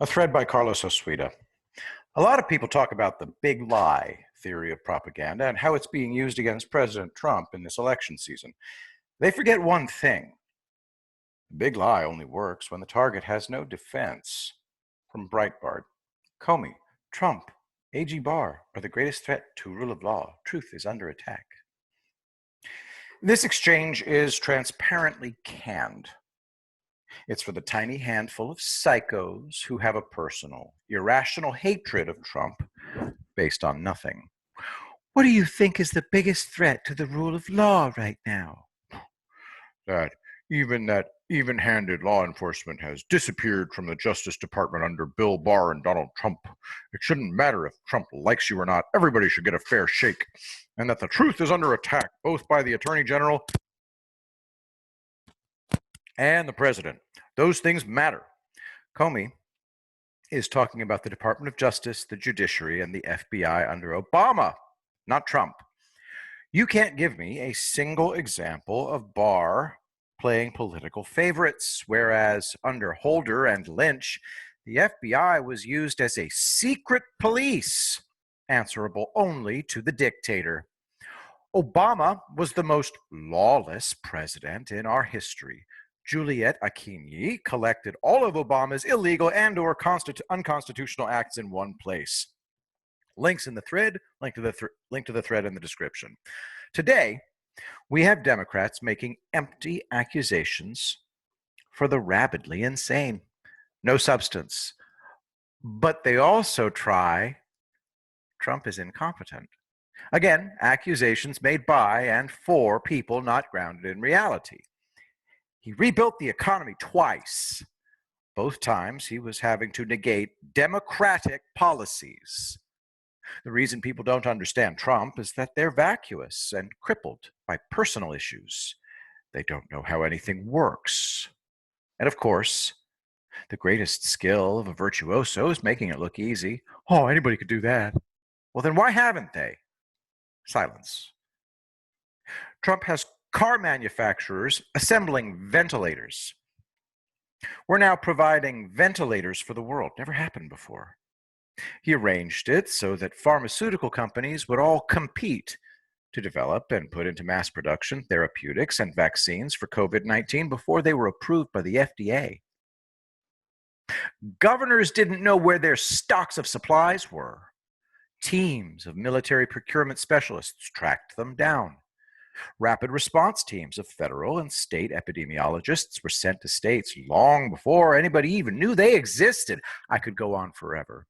A thread by Carlos Osuita. A lot of people talk about the big lie theory of propaganda and how it's being used against President Trump in this election season. They forget one thing. The big lie only works when the target has no defense. From Breitbart. Comey, Trump, AG Barr are the greatest threat to rule of law. Truth is under attack. This exchange is transparently canned. It's for the tiny handful of psychos who have a personal, irrational hatred of Trump based on nothing. What do you think is the biggest threat to the rule of law right now? That even-handed law enforcement has disappeared from the Justice Department under Bill Barr and Donald Trump. It shouldn't matter if Trump likes you or not. Everybody should get a fair shake. And that the truth is under attack, both by the Attorney General and the President. Those things matter. Comey is talking about the Department of Justice, the judiciary, and the FBI under Obama, not Trump. You can't give me a single example of Barr playing political favorites, whereas under Holder and Lynch, the FBI was used as a secret police, answerable only to the dictator. Obama was the most lawless president in our history. Juliette Akinyi collected all of Obama's illegal and or unconstitutional acts in one place. Links in the thread, link to the thread in the description. Today, we have Democrats making empty accusations for the rabidly insane. No substance. But they also try Trump is incompetent. Again, accusations made by and for people not grounded in reality. He rebuilt the economy twice. Both times he was having to negate democratic policies. The reason people don't understand Trump is that they're vacuous and crippled by personal issues. They don't know how anything works. And of course, the greatest skill of a virtuoso is making it look easy. Oh, anybody could do that. Well, then why haven't they? Silence. Trump has car manufacturers assembling ventilators. We're now providing ventilators for the world. Never happened before. He arranged it so that pharmaceutical companies would all compete to develop and put into mass production therapeutics and vaccines for COVID-19 before they were approved by the FDA. Governors didn't know where their stocks of supplies were. Teams of military procurement specialists tracked them down. Rapid response teams of federal and state epidemiologists were sent to states long before anybody even knew they existed. I could go on forever.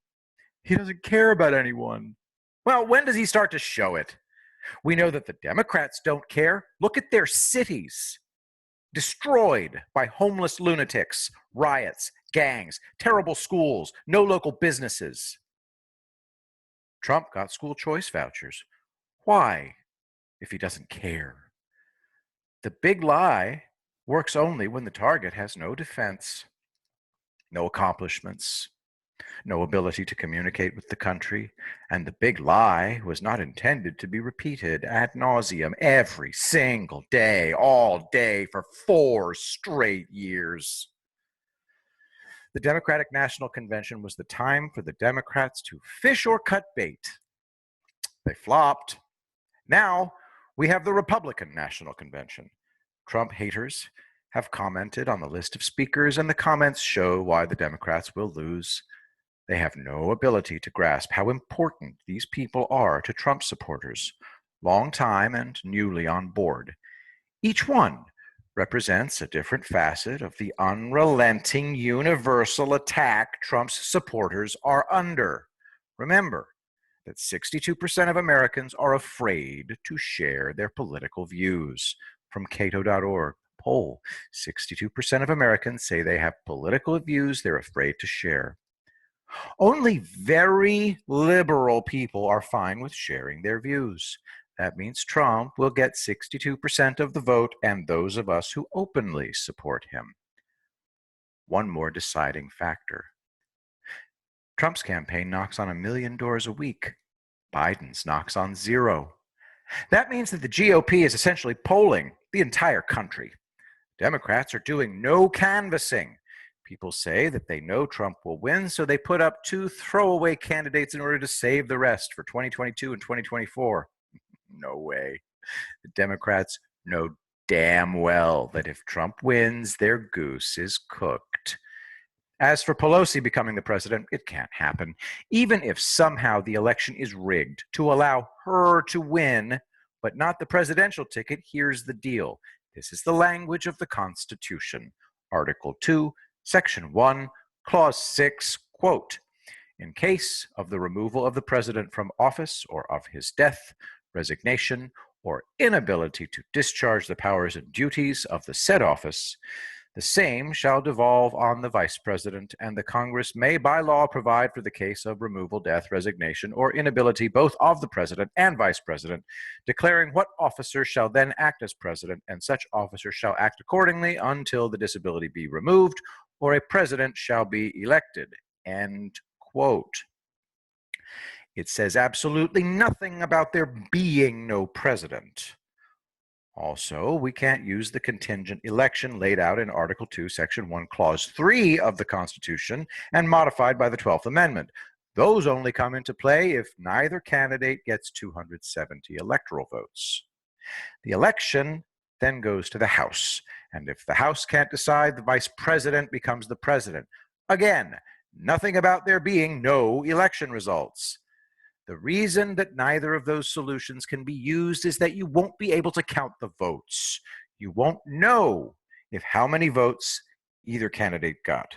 He doesn't care about anyone. Well, when does he start to show it? We know that the Democrats don't care. Look at their cities. Destroyed by homeless lunatics, riots, gangs, terrible schools, no local businesses. Trump got school choice vouchers. Why, if he doesn't care? The big lie works only when the target has no defense, no accomplishments, no ability to communicate with the country, and the big lie was not intended to be repeated ad nauseum every single day, all day, for 4 straight years. The Democratic National Convention was the time for the Democrats to fish or cut bait. They flopped. Now we have the Republican National Convention. Trump haters have commented on the list of speakers, and the comments show why the Democrats will lose. They have no ability to grasp how important these people are to Trump supporters, long time and newly on board. Each one represents a different facet of the unrelenting universal attack Trump's supporters are under. Remember that 62% of Americans are afraid to share their political views. From Cato.org poll, 62% of Americans say they have political views they're afraid to share. Only very liberal people are fine with sharing their views. That means Trump will get 62% of the vote and those of us who openly support him. One more deciding factor. Trump's campaign knocks on 1 million doors a week. Biden's knocks on 0. That means that the GOP is essentially polling the entire country. Democrats are doing no canvassing. People say that they know Trump will win, so they put up 2 throwaway candidates in order to save the rest for 2022 and 2024. No way. The Democrats know damn well that if Trump wins, their goose is cooked. As for Pelosi becoming the president, it can't happen. Even if somehow the election is rigged to allow her to win, but not the presidential ticket, here's the deal. This is the language of the Constitution. Article 2, Section 1, Clause 6, quote, in case of the removal of the president from office or of his death, resignation, or inability to discharge the powers and duties of the said office, the same shall devolve on the vice president, and the Congress may by law provide for the case of removal, death, resignation, or inability both of the president and vice president, declaring what officer shall then act as president, and such officer shall act accordingly until the disability be removed, or a president shall be elected. End quote. It says absolutely nothing about there being no president. Also, we can't use the contingent election laid out in Article 2, Section 1, Clause 3 of the Constitution and modified by the 12th Amendment. Those only come into play if neither candidate gets 270 electoral votes. The election then goes to the House, and if the House can't decide, the vice president becomes the president. Again, nothing about there being no election results. The reason that neither of those solutions can be used is that you won't be able to count the votes. You won't know how many votes either candidate got.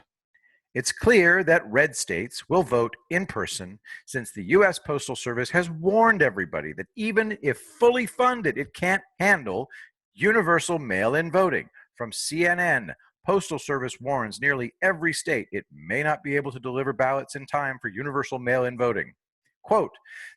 It's clear that red states will vote in person, since the U.S. Postal Service has warned everybody that even if fully funded, it can't handle universal mail-in voting. From CNN, Postal Service warns nearly every state it may not be able to deliver ballots in time for universal mail-in voting. Quote,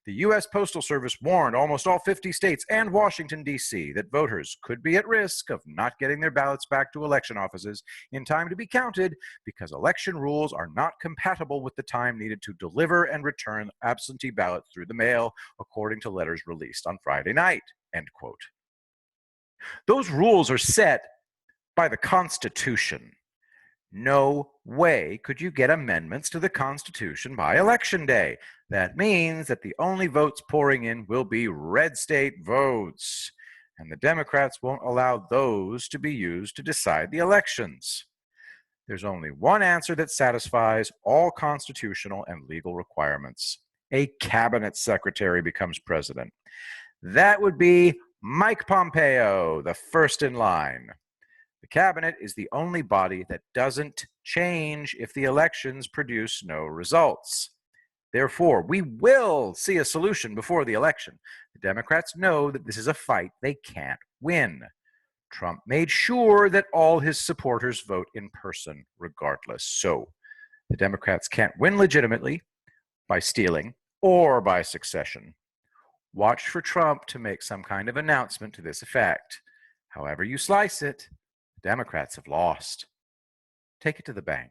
the U.S. Postal Service warned almost all 50 states and Washington, D.C. that voters could be at risk of not getting their ballots back to election offices in time to be counted because election rules are not compatible with the time needed to deliver and return absentee ballots through the mail, according to letters released on Friday night, end quote. Those rules are set by the Constitution. No way could you get amendments to the Constitution by Election Day. That means that the only votes pouring in will be red state votes, and the Democrats won't allow those to be used to decide the elections. There's only one answer that satisfies all constitutional and legal requirements. A cabinet secretary becomes president. That would be Mike Pompeo, the first in line. The cabinet is the only body that doesn't change if the elections produce no results. Therefore, we will see a solution before the election. The Democrats know that this is a fight they can't win. Trump made sure that all his supporters vote in person regardless. So the Democrats can't win legitimately by stealing or by succession. Watch for Trump to make some kind of announcement to this effect. However you slice it, Democrats have lost. Take it to the bank.